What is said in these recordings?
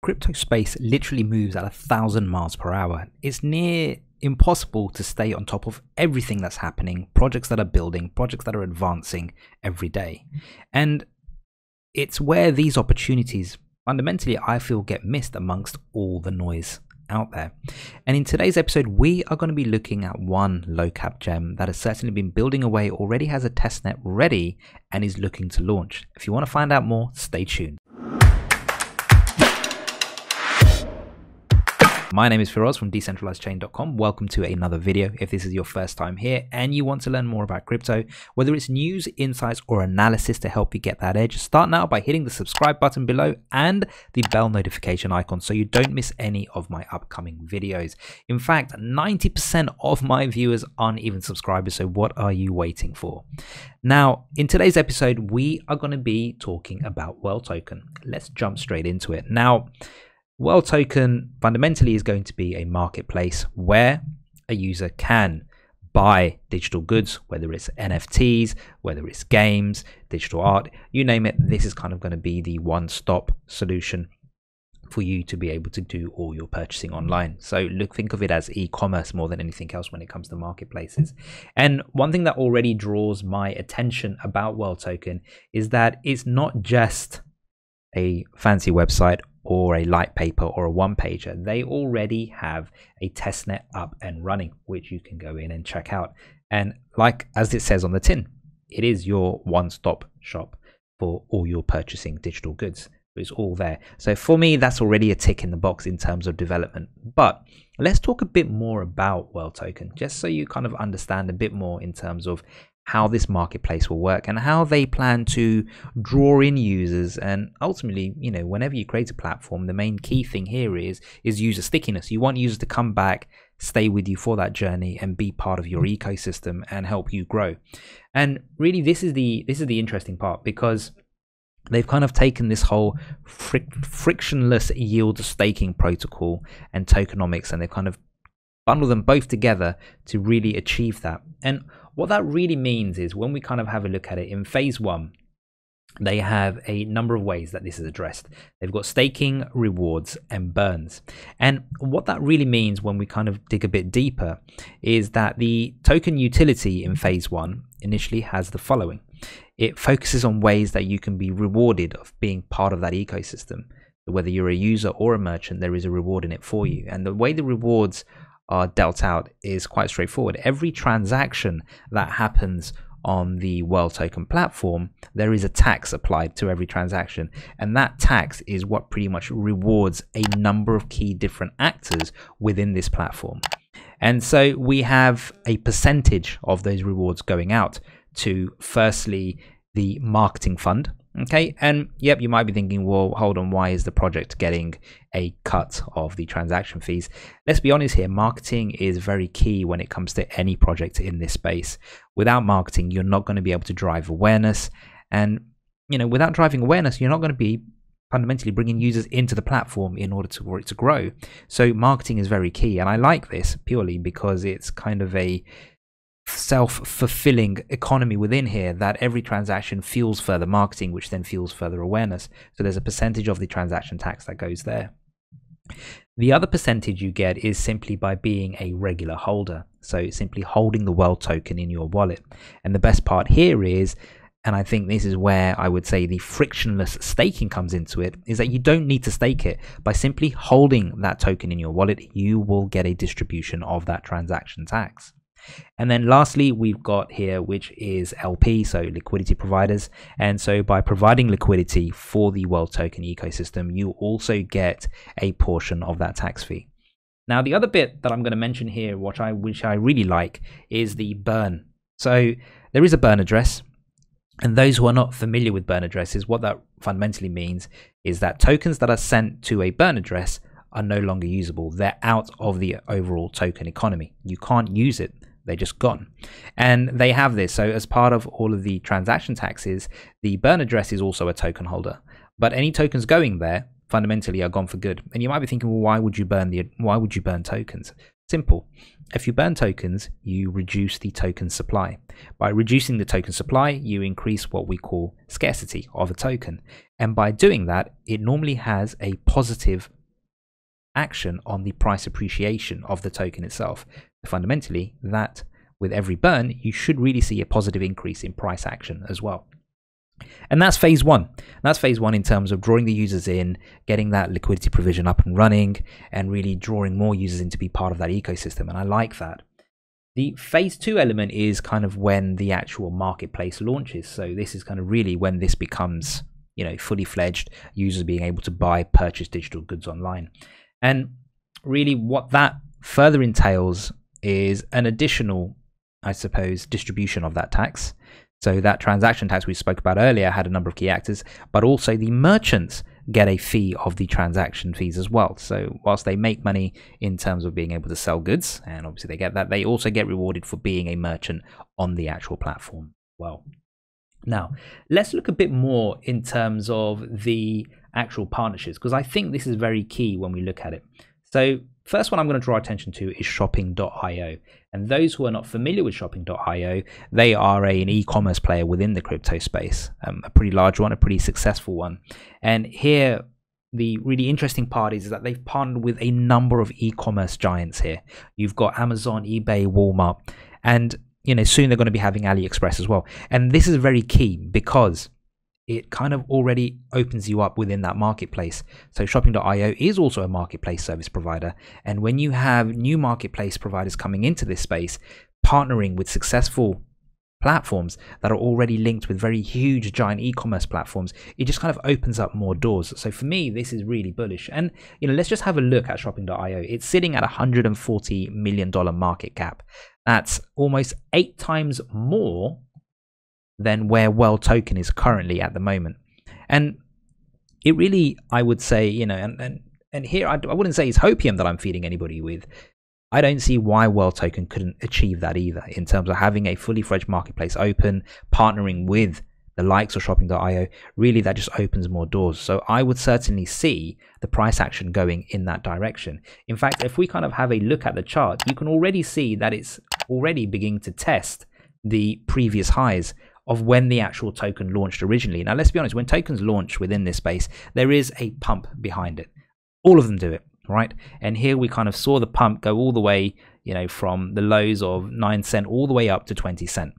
crypto space literally moves at 1,000 miles per hour. It's near impossible to stay on top of everything that's happening, projects that are building, projects that are advancing every day. And it's where these opportunities fundamentally, I feel, get missed amongst all the noise out there. And in today's episode, we are going to be looking at one low cap gem that has certainly been building away, already has a testnet ready, and is looking to launch. If you want to find out more, stay tuned. My name is Firoz from decentralizedchain.com. Welcome to another video. If this is your first time here and you want to learn more about crypto, whether it's news, insights, or analysis to help you get that edge, start now by hitting the subscribe button below and the bell notification icon so you don't miss any of my upcoming videos. In fact, 90% of my viewers aren't even subscribers, so what are you waiting for? Now, in today's episode, we are going to be talking about WHALE token. Let's jump straight into it. Now, WHALE token fundamentally is going to be a marketplace where a user can buy digital goods, whether it's NFTs, whether it's games, digital art, you name it. This is kind of going to be the one-stop solution for you to be able to do all your purchasing online. So think of it as e-commerce more than anything else when it comes to marketplaces. And one thing that already draws my attention about WHALE token is that it's not just a fancy website or a light paper or a one-pager. They already have a testnet up and running, which you can go in and check out. And like as it says on the tin, it is your one-stop shop for all your purchasing digital goods. It's all there. So for me, that's already a tick in the box in terms of development. But let's talk a bit more about WHALE token, just so you kind of understand a bit more in terms of how this marketplace will work and how they plan to draw in users. And ultimately, you know, whenever you create a platform, the main key thing here is user stickiness. You want users to come back, stay with you for that journey and be part of your ecosystem and help you grow. And really, this is the interesting part, because they've kind of taken this whole frictionless yield staking protocol and tokenomics, and they've kind of bundled them both together to really achieve that. And what that really means is, when we kind of have a look at it in phase one, they have a number of ways that this is addressed. They've got staking, rewards, and burns. And what that really means, when we kind of dig a bit deeper, is that the token utility in phase one initially has the following. It focuses on ways that you can be rewarded of being part of that ecosystem. So whether you're a user or a merchant, there is a reward in it for you. And the way the rewards are dealt out is quite straightforward. Every transaction that happens on the WHALE token platform, there is a tax applied to every transaction, and that tax is what pretty much rewards a number of key different actors within this platform. And so we have a percentage of those rewards going out to, firstly, the marketing fund. Okay, and yep, you might be thinking, well, hold on, why is the project getting a cut of the transaction fees? Let's be honest here, marketing is very key when it comes to any project in this space. Without marketing, you're not going to be able to drive awareness. And, you know, without driving awareness, you're not going to be fundamentally bringing users into the platform in order for it to grow. So marketing is very key. And I like this purely because it's kind of a self-fulfilling economy within here, that every transaction fuels further marketing, which then fuels further awareness. So there's a percentage of the transaction tax that goes there. The other percentage you get is simply by being a regular holder, so simply holding the WHALE token in your wallet. And the best part here is, and I think this is where I would say the frictionless staking comes into it, is that you don't need to stake it. By simply holding that token in your wallet, you will get a distribution of that transaction tax. And then lastly, we've got here, which is LP, so liquidity providers. And so by providing liquidity for the WHALE token ecosystem, you also get a portion of that tax fee. Now, the other bit that I'm going to mention here, which I really like, is the burn. So there is a burn address. And those who are not familiar with burn addresses, what that fundamentally means is that tokens that are sent to a burn address are no longer usable. They're out of the overall token economy. You can't use it. They're just gone. And they have this. So as part of all of the transaction taxes, the burn address is also a token holder. But any tokens going there fundamentally are gone for good. And you might be thinking, well, why would you burn tokens? Simple. If you burn tokens, you reduce the token supply. By reducing the token supply, you increase what we call scarcity of a token. And by doing that, it normally has a positive action on the price appreciation of the token itself. Fundamentally, that with every burn, you should really see a positive increase in price action as well. And that's phase one. That's phase one in terms of drawing the users in, getting that liquidity provision up and running, and really drawing more users in to be part of that ecosystem. And I like that. The phase two element is kind of when the actual marketplace launches. So this is kind of really when this becomes, you know, fully fledged, users being able to buy, purchase digital goods online. And really what that further entails is an additional, I suppose, distribution of that tax. So that transaction tax we spoke about earlier had a number of key actors, but also the merchants get a fee of the transaction fees as well. So whilst they make money in terms of being able to sell goods, and obviously they get that, they also get rewarded for being a merchant on the actual platform. Well, now let's look a bit more in terms of the actual partnerships, because I think this is very key when we look at it. So first one I'm going to draw attention to is shopping.io. And those who are not familiar with shopping.io, they are an e-commerce player within the crypto space, a pretty large one, a pretty successful one. And here, the really interesting part is that they've partnered with a number of e-commerce giants here. You've got Amazon, eBay, Walmart, and you know, soon they're going to be having AliExpress as well. And this is very key because it kind of already opens you up within that marketplace. So shopping.io is also a marketplace service provider. And when you have new marketplace providers coming into this space, partnering with successful platforms that are already linked with very huge giant e-commerce platforms, it just kind of opens up more doors. So for me, this is really bullish. And you know, let's just have a look at shopping.io. It's sitting at $140 million market cap. That's almost 8 times more than where World Token is currently at the moment. And it really, I would say, you know, and here I wouldn't say it's hopium that I'm feeding anybody with. I don't see why World Token couldn't achieve that either in terms of having a fully fledged marketplace open, partnering with the likes of shopping.io. Really, that just opens more doors. So I would certainly see the price action going in that direction. In fact, if we kind of have a look at the chart, you can already see that it's already beginning to test the previous highs of when the actual token launched originally. Now, let's be honest, when tokens launch within this space, there is a pump behind it. All of them do it, right? And here we kind of saw the pump go all the way, you know, from the lows of 9 cents all the way up to 20 cents.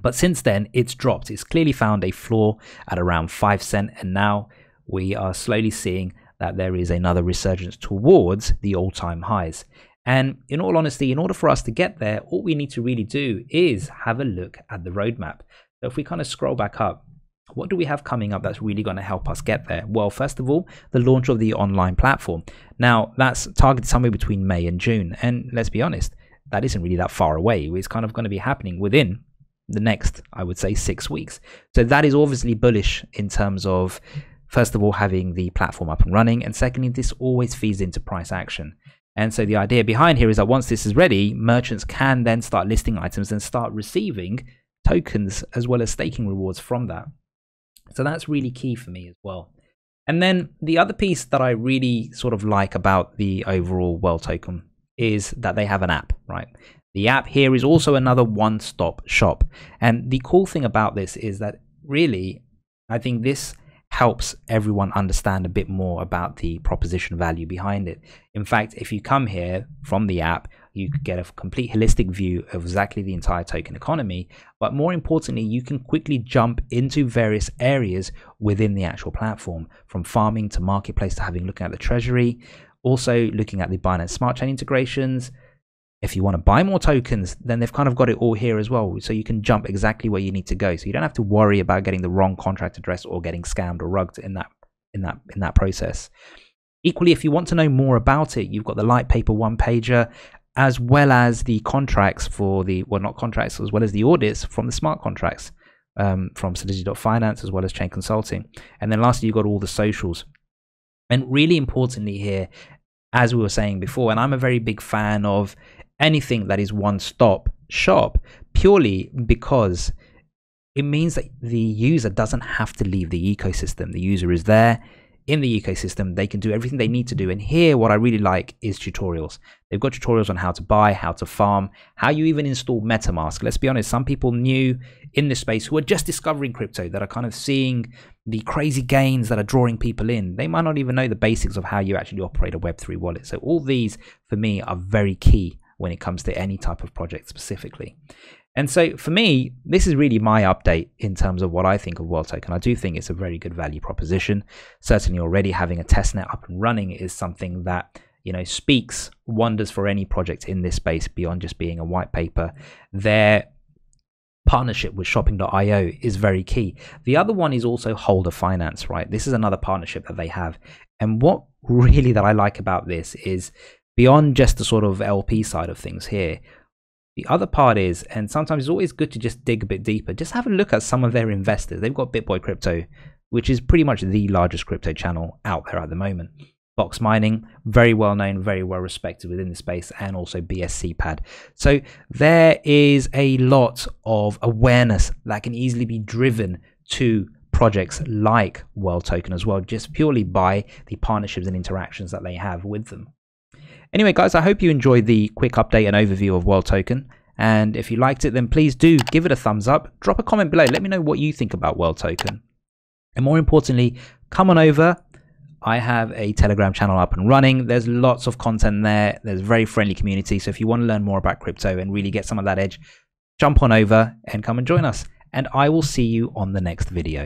But since then, it's dropped. It's clearly found a floor at around 5 cents. And now we are slowly seeing that there is another resurgence towards the all-time highs. And in all honesty, in order for us to get there, all we need to really do is have a look at the roadmap. So if we kind of scroll back up, what do we have coming up that's really going to help us get there? Well, first of all, the launch of the online platform. Now, that's targeted somewhere between May and June. And let's be honest, that isn't really that far away. It's kind of going to be happening within the next, I would say, 6 weeks. So that is obviously bullish in terms of, first of all, having the platform up and running. And secondly, this always feeds into price action. And so the idea behind here is that once this is ready, merchants can then start listing items and start receiving tokens as well as staking rewards from that. So that's really key for me as well. And then the other piece that I really sort of like about the overall World Token is that they have an app, right? The app here is also another one-stop shop. And the cool thing about this is that really, I think this helps everyone understand a bit more about the proposition value behind it. In fact, if you come here from the app, you could get a complete holistic view of exactly the entire token economy. But more importantly, you can quickly jump into various areas within the actual platform, from farming to marketplace to having looking at the treasury, also looking at the Binance Smart Chain integrations. If you want to buy more tokens, then they've kind of got it all here as well. So you can jump exactly where you need to go. So you don't have to worry about getting the wrong contract address or getting scammed or rugged in that process. Equally, if you want to know more about it, you've got the light paper one pager, as well as the contracts for the, well, not contracts, as well as the audits from the smart contracts from Solidity.finance, as well as Chain Consulting. And then lastly, you've got all the socials. And really importantly here, as we were saying before, and I'm a very big fan of anything that is one-stop shop, purely because it means that the user doesn't have to leave the ecosystem. The user is there. in the ecosystem. They can do everything they need to do. And here, what I really like is tutorials. They've got tutorials on how to buy, how to farm, how you even install metamask. Let's be honest, some people new in this space who are just discovering crypto, that are kind of seeing the crazy gains that are drawing people in, they might not even know the basics of how you actually operate a Web3 wallet. So all these for me are very key when it comes to any type of project specifically. And so for me, this is really my update in terms of what I think of World Token. I do think it's a very good value proposition. Certainly already having a testnet up and running is something that, you know, speaks wonders for any project in this space beyond just being a white paper. Their partnership with shopping.io is very key. The other one is also holder finance, right? This is another partnership that they have. And what really that I like about this is beyond just the sort of LP side of things here, the other part is, and sometimes it's always good to just dig a bit deeper, just have a look at some of their investors. They've got BitBoy Crypto, which is pretty much the largest crypto channel out there at the moment. Box Mining, very well known, very well respected within the space, and also BSC Pad. So there is a lot of awareness that can easily be driven to projects like World Token as well, just purely by the partnerships and interactions that they have with them. Anyway, guys, I hope you enjoyed the quick update and overview of World Token. And if you liked it, then please do give it a thumbs up. Drop a comment below. Let me know what you think about World Token. And more importantly, come on over. I have a Telegram channel up and running. There's lots of content there. There's a very friendly community. So if you want to learn more about crypto and really get some of that edge, jump on over and come and join us. And I will see you on the next video.